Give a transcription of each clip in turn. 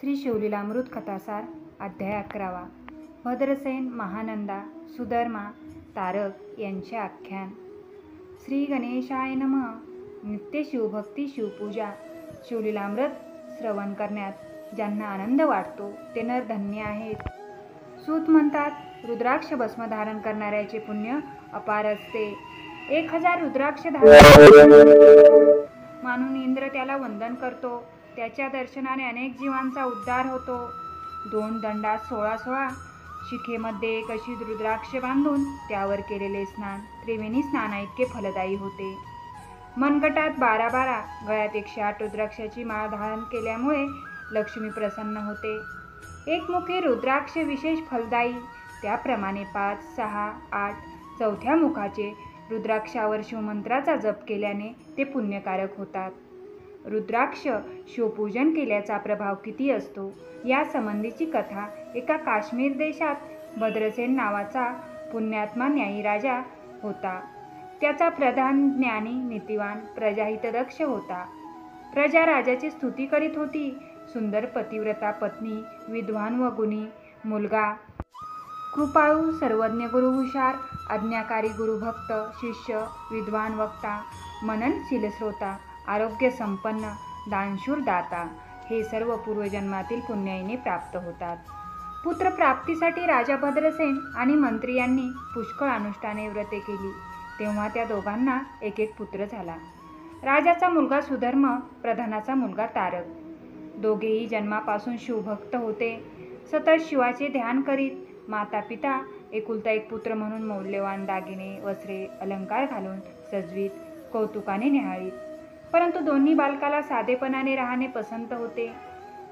श्री शिवलीलामृत कथासार अध्याय 11 भद्रसेन, महानंदा, सुधर्मा, तारक यांचे आख्यान। श्री गणेशाय नमः। नित्य शिवभक्ती, शिवपूजा, शिवलीलामृत श्रवण करण्यात ज्यांना आनंद वाटतो ते नर धन्य आहेत। सूत म्हणतात, रुद्राक्ष भस्म धारण करणाऱ्याचे पुण्य अपार असते। 1000 रुद्राक्ष धारण मानून इंद्र त्याला वंदन करतो। त्याच्या दर्शनाने अनेक जीवांचा उद्धार होतो। 2 दंडात 16 शिखेमध्ये एक अशी रुद्राक्ष बांधून त्यावर केलेले स्नान त्रिवेणी स्नानाइतके फलदायी होते। मनगटात 12 गळ्यात 108 रुद्राक्षाची माळ धारण केल्यामुळे लक्ष्मी प्रसन्न होते। एकमुखी रुद्राक्ष विशेष फलदायी, त्याप्रमाणे 5, 6, 8 चौथ्या मुखाचे रुद्राक्षावर शिवमंत्राचा जप केल्याने ते पुण्यकारक होतात। रुद्राक्ष शिवपूजन केल्याचा प्रभाव किती असतो या संबंधीची कथा एका काश्मीर देशात भद्रसेन नावाचा पुण्यात्मा न्यायी राजा होता। त्याचा प्रधान ज्ञानी, नीतिवान, प्रजाहितदक्ष होता। प्रजा राजाची स्तुती करीत होती। सुंदर पतिव्रता पत्नी, विद्वान व गुणी मुलगा, कृपाळू, सर्वज्ञ गुरु हुशार, आज्ञाकारी गुरुभक्त, शिष्य, विद्वान वक्ता, मननशील श्रोता, आरोग्य संपन्न, दानशूर दाता, हे सर्व पूर्वजन्मातील पुण्याईने प्राप्त होतात। पुत्र प्राप्तीसाठी राजा भद्रसेन आणि मंत्री यांनी पुष्कळ अनुष्ठाने व्रते केली। तेव्हा त्या दोघांना एक एक पुत्र झाला। राजाचा मुलगा सुधर्म, प्रधानाचा मुलगा तारक। दोघेही जन्मापासून शिवभक्त होते। सतत शिवाचे ध्यान करीत माता पिता एकुलता एक पुत्र म्हणून मौल्यवान दागिने, वस्त्रे, अलंकार घालून सजवीत, कौतुकाने निहाळीत। परंतु दोन्ही बालकाला साधेपणाने राहणे पसंत होते।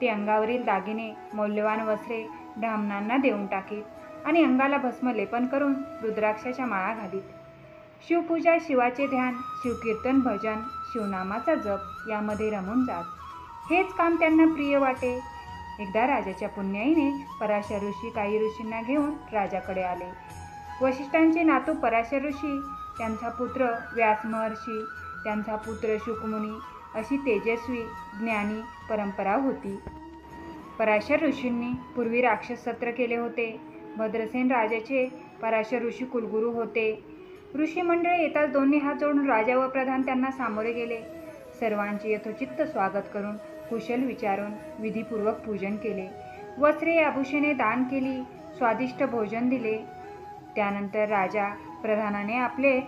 ते अंगावरील दागिने, मौल्यवान वस्त्रे ब्राह्मणांना देऊन टाकीत आणि अंगाला भस्म लेपन करून रुद्राक्षाच्या माळा घालीत। शिवपूजा, शिवाचे ध्यान, शिवकीर्तन, भजन, शिवनामाचा जप यामध्ये रमून जात। हेच काम त्यांना प्रिय वाटे। एकदा राजाच्या पुण्याईने पराशर ऋषी काही ऋषींना घेऊन राजाकडे आले। वशिष्ठांचे नातू पराशर ऋषी, त्यांचा पुत्र व्यास महर्षी, त्यांचा पुत्र शुकमुनी, अशी तेजस्वी ज्ञानी परंपरा होती। पराशर ऋषींनी पूर्वी राक्षस सत्र केले होते। भद्रसेन राजाचे पराशर ऋषी कुलगुरू होते। ऋषी मंडळी येताच दोन्ही हात जोडून राजा व प्रधान त्यांना सामोरे गेले। सर्वांचे यथोचित्त स्वागत करून कुशल विचारून विधीपूर्वक पूजन केले। वस्त्रे, आभूषणे दान केली, स्वादिष्ट भोजन दिले। त्यानंतर राजा प्रधानाने आपले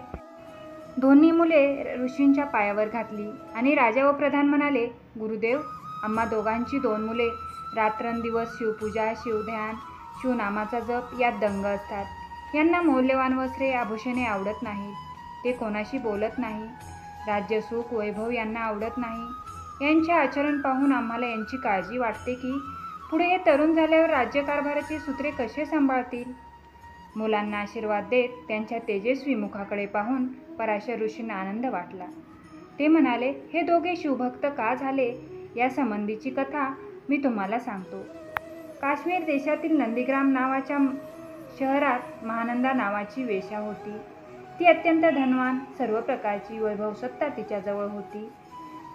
दोन्ही मुले ऋषींच्या पायावर घातली आणि राजा व प्रधान म्हणाले, गुरुदेव, आम्हा दोघांची 2 मुले रात्रंदिवस शिवपूजा, शिवध्यान, शिवनामाचा जप यात दंग असतात। यांना मौल्यवान वस्त्रे, आभूषणे आवडत नाहीत। ते कोणाशी बोलत नाही। राज्य, सुख, वैभव यांना आवडत नाही। यांचे आचरण पाहून आम्हाला यांची काळजी वाटते की पुढे हे तरुण झाल्यावर राज्यकारभाराची सूत्रे कसे सांभाळतील। मुलांना आशीर्वाद देत त्यांच्या तेजस्वी मुखाकडे पाहून पराशर ऋषींना आनंद वाटला। ते म्हणाले, हे दोघे शिवभक्त का झाले या संबंधीची कथा मी तुम्हाला सांगतो। काश्मीर देशातील नंदीग्राम नावाच्या शहरात महानंदा नावाची वेश्या होती। ती अत्यंत धनवान, सर्व प्रकारची वैभवसत्ता तिच्याजवळ होती।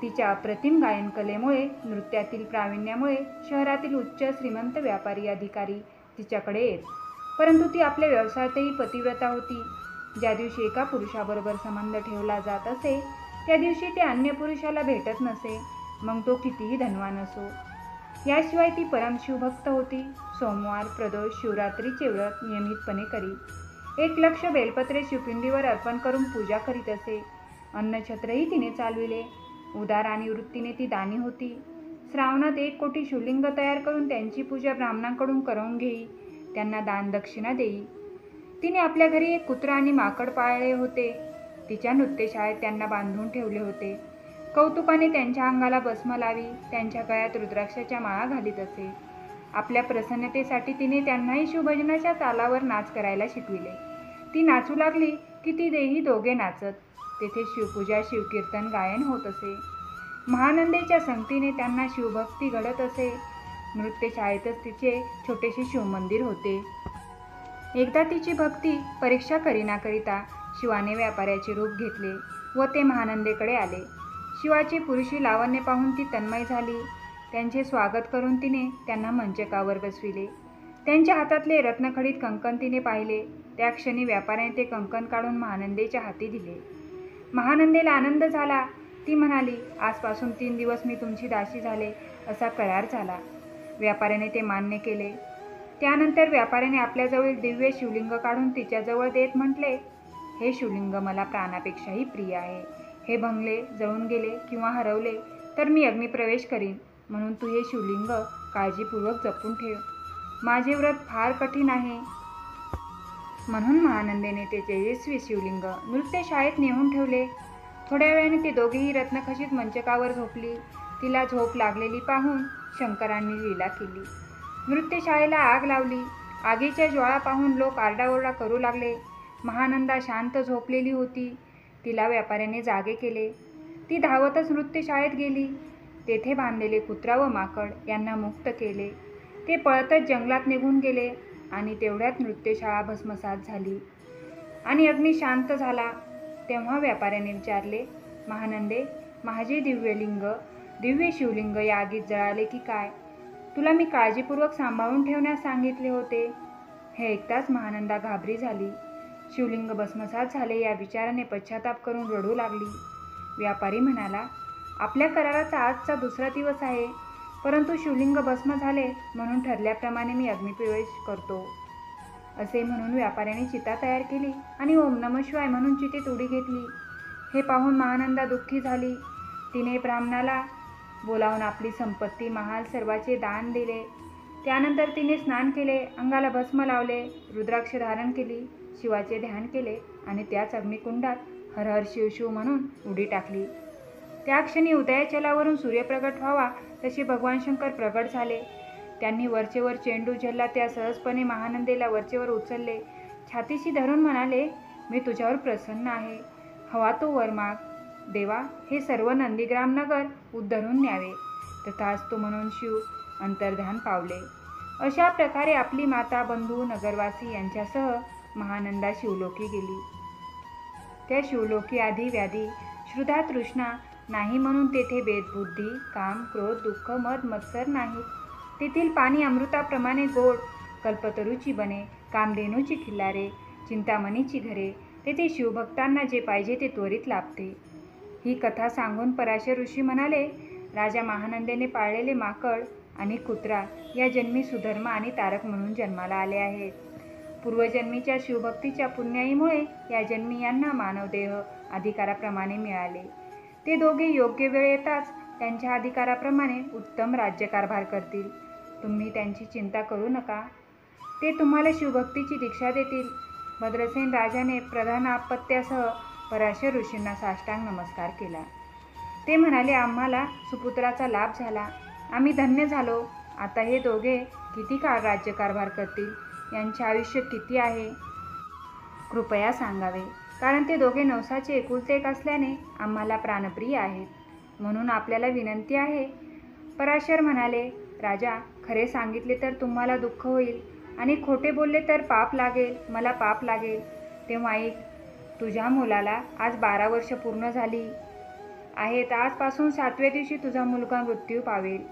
तिच्या अप्रतिम गायन कलेमुळे, नृत्यातील प्रावीण्यामुळे शहरातील उच्च श्रीमंत व्यापारी अधिकारी तिच्याकडे येत। परंतु ती आपल्या व्यवसायातही पतिव्रता होती। ज्या दिवशी एका पुरुषाबरोबर संबंध ठेवला जात असे त्या दिवशी ती अन्य पुरुषाला भेटत नसे, मग तो कितीही धनवान असो। याशिवाय ती परम शिवभक्त होती। सोमवार, प्रदोष, शिवरात्रीचे व्रत नियमितपणे करी। 1 लक्ष बेलपत्रे शिवपिंडीवर अर्पण करून पूजा करीत असे। अन्नछत्रही तिने चालविले। उदार आणि वृत्तीने ती दानी होती। श्रावणात 1 कोटी शिवलिंग तयार करून त्यांची पूजा ब्राह्मणांकडून करून घेई, त्यांना दान दक्षिणा देई। तिने आपल्या घरी 1 कुत्रा आणि माकड पाळले होते। तिच्या नृत्यशाळेत त्यांना बांधून ठेवले होते। कौतुकाने त्यांच्या अंगाला भस्म लावी, त्यांच्या गळ्यात रुद्राक्षाच्या माळा घालीत असे। आपल्या प्रसन्नतेसाठी तिने त्यांनाही शिवभजनाच्या तालावर नाच करायला शिकविले। ती नाचू लागली की ती देही दोघे नाचत। तेथे शिवपूजा, शिवकीर्तन, गायन होत असे। महानंदेच्या संगतीने त्यांना शिवभक्ती घडत असे। नृत्यशाळेतच तिचे छोटेसे शिवमंदिर होते। एकदा तिची भक्ती परीक्षा करिता शिवाने व्यापाऱ्याचे रूप घेतले व ते महानंदेकडे आले। शिवाचे पुरुषी लावण्य पाहून ती तन्मय झाली। त्यांचे स्वागत करून तिने त्यांना मंचकावर बसविले. त्यांच्या हातातले रत्नखडीत कंकण तिने पाहिले. त्या क्षणी व्यापाऱ्याने ते कंकण काढून महानंदेच्या हाती दिले. महानंदेला आनंद झाला. ती म्हणाली, आजपासून 3 दिवस मी तुमची दासी झाले असा करार झाला. व्यापाऱ्याने ते मान्य केले. त्यानंतर व्यापाऱ्याने आपल्याजवळील दिव्य शिवलिंग काढून तिच्याजवळ देत म्हटले, हे शिवलिंग मला प्राणापेक्षाही प्रिय आहे. हे भंगले, जळून गेले किंवा हरवले तर मी अग्निप्रवेश करीन, म्हणून तू हे शिवलिंग काळजीपूर्वक जपून ठेव. माझे व्रत फार कठीण आहे. म्हणून महानंदेने ते तेजस्वी शिवलिंग नृत्यशाळेत नेऊन ठेवले. थोड्या वेळाने ते दोघेही रत्नखचित मंचकावर झोपली. तिला झोप लागलेली पाहून शंकरांनी लीला केली. नृत्यशाळेला आग लावली. आगीच्या ज्वाळा पाहून लोक आरडाओरडा करू लागले. महानंदा शांत झोपलेली होती. तिला व्यापाऱ्याने जागे केले. ती धावतच नृत्यशाळेत गेली. तेथे बांधलेले कुत्रा व माकड यांना मुक्त केले. ते पळतच जंगलात निघून गेले आणि तेवढ्यात नृत्यशाळा भस्मसात झाली आणि अग्नी शांत झाला. तेव्हा व्यापाऱ्याने विचारले, महानंदे, माझे दिव्य शिवलिंग या आगीत जळाले की काय? तुला मी काळजीपूर्वक सांभाळून ठेवण्यास सांगितले होते. हे ऐकताच महानंदा घाबरी झाली. शिवलिंग भस्मसात झाले या विचाराने पश्चाताप करून रडू लागली. व्यापारी म्हणाला, आपल्या कराराचा आजचा दुसरा दिवस आहे, परंतु शिवलिंग भस्म झाले म्हणून ठरल्याप्रमाणे मी अग्निप्रवेश करतो. असे म्हणून व्यापाऱ्याने चिता तयार केली आणि ओम नमः शिवाय म्हणून चितेत उडी घेतली. हे पाहून महानंदा दुःखी झाली. तिने ब्राह्मणाला बोलावून आपली संपत्ती, महाल सर्वाचे दान दिले. त्यानंतर तिने स्नान केले, अंगाला भस्म लावले, रुद्राक्ष धारण केली, शिवाचे ध्यान केले आणि त्याच अग्निकुंडात हर हर शिव शिव म्हणून उडी टाकली. त्या क्षणी उदयाचलावरून सूर्य प्रगट व्हावा तसे भगवान शंकर प्रगट झाले. त्यांनी वरचेवर चेंडू झेलला त्या सहजपणे महानंदेला वरचेवर उचलले. छातीशी धरून म्हणाले, मी तुझ्यावर प्रसन्न आहे. हवा तो वर माग. देवा, हे सर्व नंदीग्राम नगर उद्धरून न्यावे. तथास्तु म्हणून शिव अंतर्ध्यान पावले. अशा प्रकारे आपली माता, बंधू, नगरवासी यांच्यासह महानंदा शिवलोकी गेली. त्या शिवलोकी आधी व्याधी, क्षुधा, तृष्णा नाही म्हणून तेथे भेदबुद्धी, काम, क्रोध, दुःख, मद, मत्सर नाहीत. तेथील पाणी अमृताप्रमाणे गोड, कल्पतरूची बने, कामधेनूची खिल्लारे, चिंतामणीची घरे. तेथे शिवभक्तांना जे पाहिजे ते त्वरित लाभते. ही कथा सांगून पराशर ऋषी म्हणाले, राजा महानंदेने पाळलेले माकड आणि कुत्रा या जन्मी सुधर्मा आणि तारक म्हणून जन्माला आले आहेत. पूर्वजन्मीच्या शिवभक्तीच्या पुण्याईमुळे या जन्मी यांना मानवदेह अधिकाराप्रमाणे मिळाले. ते दोघे योग्य वेळ येताच त्यांच्या अधिकाराप्रमाणे उत्तम राज्यकारभार करतील. तुम्ही त्यांची चिंता करू नका. ते तुम्हाला शिवभक्तीची दीक्षा देतील. भद्रसेन राजाने प्रधान आपत्यासह पराशर ऋषींना साष्टांग नमस्कार केला. ते म्हणाले, आम्हाला सुपुत्राचा लाभ झाला. आम्ही धन्य झालो. आता हे दोघे किती काळ राज्यकारभार करतील? यांचे आयुष्य किती आहे? कृपया सांगावे, कारण ते दोघे नवसाचे एकुलते एक असल्याने आम्हाला प्राणप्रिय आहेत. म्हणून आपल्याला विनंती आहे. पराशर म्हणाले, राजा, खरे सांगितले तर तुम्हाला दुःख होईल आणि खोटे बोलले तर पाप लागेल, मला पाप लागेल. तेव्हा ऐक, तुझ्या मुलाला आज 12 वर्ष पूर्ण झाली आहेत. आजपासून 7व्या दिवशी तुझा मुलगा मृत्यू पावेल.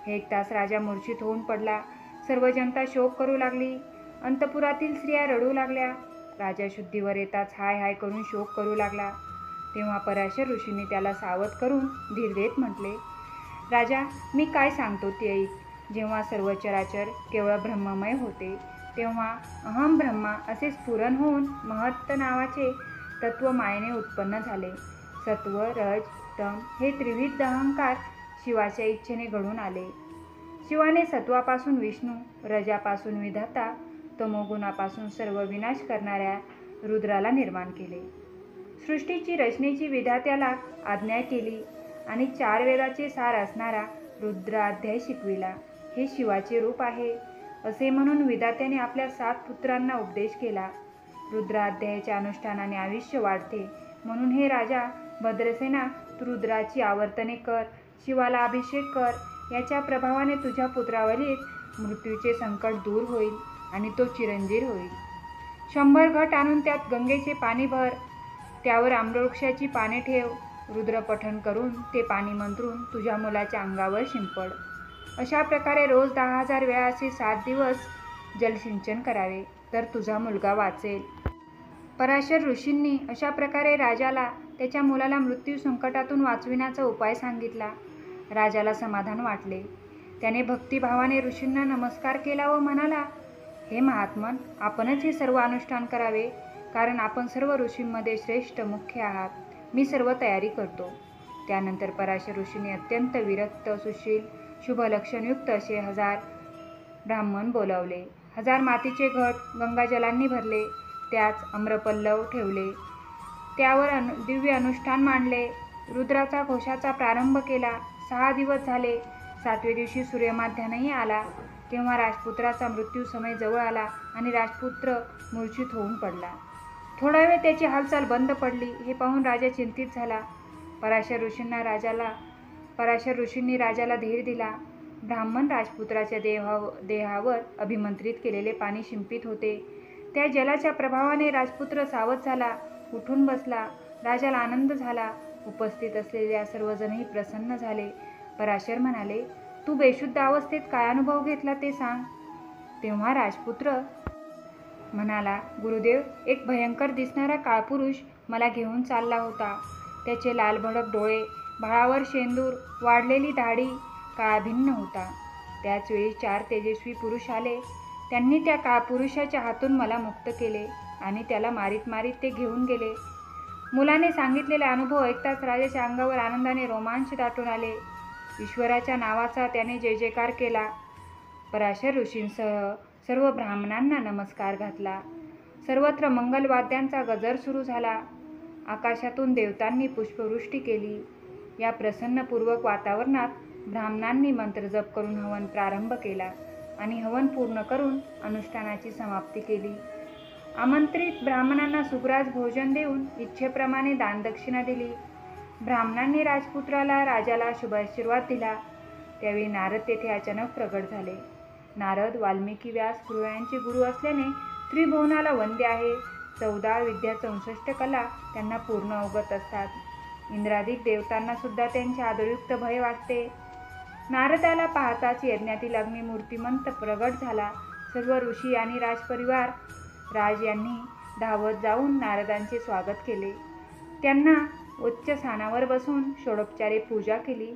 हे ऐकताच राजा मूर्छित होऊन पडला. सर्व जनता शोक करू लागली. अंतपुरातील स्त्रिया रडू लागल्या. राजा शुद्धीवर येताच हाय हाय करून शोक करू लागला. तेव्हा पराशर ऋषींनी त्याला सावध करून धीर देत म्हटले, राजा, मी काय सांगतो ते ऐक. जेव्हा सर्व चराचर केवळ ब्रह्ममय होते, तेव्हा अहम ब्रह्मा असे स्फुरण होऊन महत्त नावाचे तत्व मायेने उत्पन्न झाले. सत्व, रज, तम हे त्रिविध अहंकार शिवाच्या इच्छेने घडून आले. शिवाने सत्वापासून विष्णू, रजापासून विधाता, तमोगुणापासून सर्व विनाश करणाऱ्या रुद्राला निर्माण केले. सृष्टीची रचनेची विधात्याला आज्ञा केली आणि 4 वेदाचे सार असणारा रुद्राध्याय शिकविला. हे शिवाचे रूप आहे. असे म्हणून विधात्याने आपल्या 7 पुत्रांना उपदेश केला. रुद्राध्यायाच्या अनुष्ठानाने आयुष्य वाढते. म्हणून हे राजा भद्रसेना, तू रुद्राची आवर्तने कर, शिवाला अभिषेक कर. याच्या प्रभावाने तुझ्या पुत्रावरील मृत्यूचे संकट दूर होईल आणि तो चिरंजीव होईल. 100 घट आणून त्यात गंगेचे पाणी भर. त्यावर आम्रवृक्षाची पाने ठेव. रुद्र पठण करून ते पाणी मंत्रून तुझ्या मुलाच्या अंगावर शिंपड. अशा प्रकारे रोज 10,000 वेळा असे 7 दिवस जलसिंचन करावे, तर तुझा मुलगा वाचेल. पराशर ऋषींनी अशा प्रकारे राजाला त्याच्या मुलाला मृत्यू संकटातून वाचविण्याचा उपाय सांगितला. राजाला समाधान वाटले. त्याने भक्तिभावाने ऋषींना नमस्कार केला व म्हणाला, हे महात्मन, आपणच हे सर्व अनुष्ठान करावे, कारण आपण सर्व ऋषींमध्ये श्रेष्ठ मुख्य आहात. मी सर्व तयारी करतो. त्यानंतर पराशर ऋषींनी अत्यंत विरक्त, सुशील, शुभलक्षणयुक्त असे 1000 ब्राह्मण बोलावले. 1000 मातीचे घट गंगाजलांनी भरले. त्याच आम्रपल्लव ठेवले. त्यावर दिव्य अनुष्ठान मांडले. रुद्राचा घोषाचा प्रारंभ केला. 6 दिवस झाले. 7व्या दिवशी सूर्यमाध्यानही आला. तेव्हा राजपुत्राचा मृत्यू समय जवळ आला आणि राजपुत्र मूर्छित होऊन पडला. थोडा वेळ त्याची हालचाल बंद पडली. हे पाहून राजा चिंतित झाला. पराशर ऋषींनी राजाला धीर दिला. ब्राह्मण राजपुत्राच्या देहावर अभिमंत्रित केलेले पाणी शिंपित होते. त्या जलाच्या प्रभावाने राजपुत्र सावध झाला, उठून बसला. राजाला आनंद झाला. उपस्थित असलेल्या सर्वजणही प्रसन्न झाले. पराशर म्हणाले, तू बेशुद्ध अवस्थेत काय अनुभव घेतला ते सांग. तेव्हा राजपुत्र म्हणाला, गुरुदेव, एक भयंकर दिसणारा काळपुरुष मला घेऊन चालला होता. त्याचे लालभडक डोळे, भाळावर शेंदूर, वाढलेली दाढी, काळभिन्न होता. त्याच वेळी 4 तेजस्वी पुरुष आले. त्यांनी त्या काळपुरुषाच्या हातून मला मुक्त केले आणि त्याला मारीत मारीत ते घेऊन गेले. मुलाने सांगितलेला अनुभव ऐकताच राजाच्या अंगावर आनंदाने रोमांच दाटून आले. ईश्वराच्या नावाचा त्याने जय जयकार केला. पराशर ऋषींसह सर्व ब्राह्मणांना नमस्कार घातला. सर्वत्र मंगलवाद्यांचा गजर सुरू झाला. आकाशातून देवतांनी पुष्पवृष्टी केली. या प्रसन्नपूर्वक वातावरणात ब्राह्मणांनी मंत्रजप करून हवन प्रारंभ केला आणि हवन पूर्ण करून अनुष्ठानाची समाप्ती केली. आमंत्रित ब्राह्मणांना सुग्रास भोजन देऊन इच्छेप्रमाणे दानदक्षिणा दिली. ब्राह्मणांनी राजाला शुभाशीर्वाद दिला. त्यावेळी नारद तेथे अचानक प्रगट झाले. नारद वाल्मिकी व्यास पुराणांचे गुरु असल्याने त्रिभुवनाला वंद्य आहे. 14 विद्या 64 कला त्यांना पूर्ण अवगत असतात. इंद्रादिक देवतांना सुद्धा त्यांचे आदरयुक्त भय वाटते. नारदाला पाहताच यज्ञातील अग्निमूर्तिमंत प्रगट झाला. सर्व ऋषी आणि राज यांनी धावत जाऊन नारदांचे स्वागत केले. त्यांना उच्च स्थानावर बसून षोडोपचारे पूजा केली.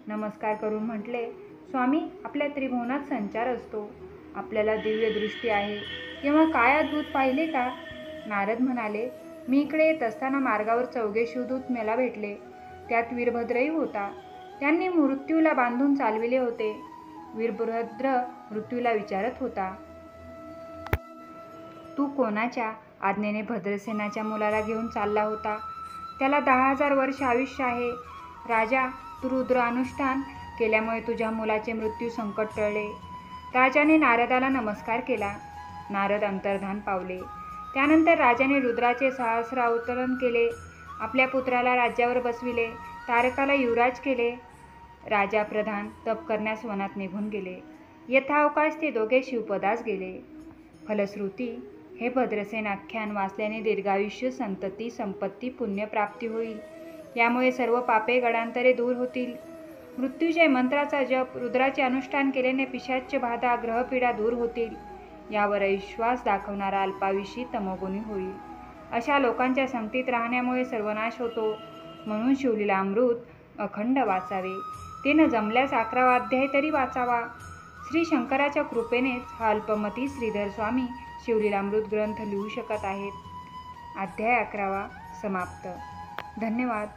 नमस्कार करून म्हटले, स्वामी, आपल्या त्रिभुवनात संचार असतो. आपल्याला दिव्य दृष्टी आहे. केव्हा काय अद्भुत पाहिले का? नारद म्हणाले, मी इकडे येत असताना मार्गावर 4 शिवदूत मला भेटले. त्यात वीरभद्रही होता. त्यांनी मृत्यूला बांधून चालविले होते. वीरभद्र मृत्यूला विचारत होता, तू कोणाच्या आज्ञेने भद्रसेनाच्या मुलाला घेऊन चालला होता? त्याला 10,000 वर्ष आयुष्य आहे. राजा, तू रुद्र अनुष्ठान केल्यामुळे तुझ्या मुलाचे मृत्यू संकट टळले. राजाने नारदाला नमस्कार केला. नारद अंतर्धान पावले. त्यानंतर राजाने रुद्राचे सहस्र अवतरण केले. आपल्या पुत्राला राज्यावर बसविले. तारकाला युवराज केले. राजा प्रधान तप करण्यास वनात निघून गेले. यथावकाश ते दोघे शिवपदास गेले. फलश्रुती, हे भद्रसेन आख्यान वाचल्याने दीर्घायुष्य, संतती, संपत्ती, पुण्यप्राप्ती होईल. यामुळे सर्व पापे गडांतरे दूर होतील. मृत्युंजय मंत्राचा जप, रुद्राचे अनुष्ठान केल्याने पिशाच्य बाधा, ग्रहपीडा दूर होतील. यावर अविश्वास दाखवणारा अल्पायुषी तमोगुणी होईल. अशा लोकांच्या संगतीत राहण्यामुळे सर्वनाश होतो. म्हणून शिवलीलामृत अखंड वाचावे. ते न जमल्यास 11वा अध्याय तरी वाचावा. श्री शंकराच्या कृपेनेच हा अल्पमती श्रीधर स्वामी शिवलीलामृत ग्रंथ लिहू शकत आहेत. अध्याय 11वा समाप्त. धन्यवाद.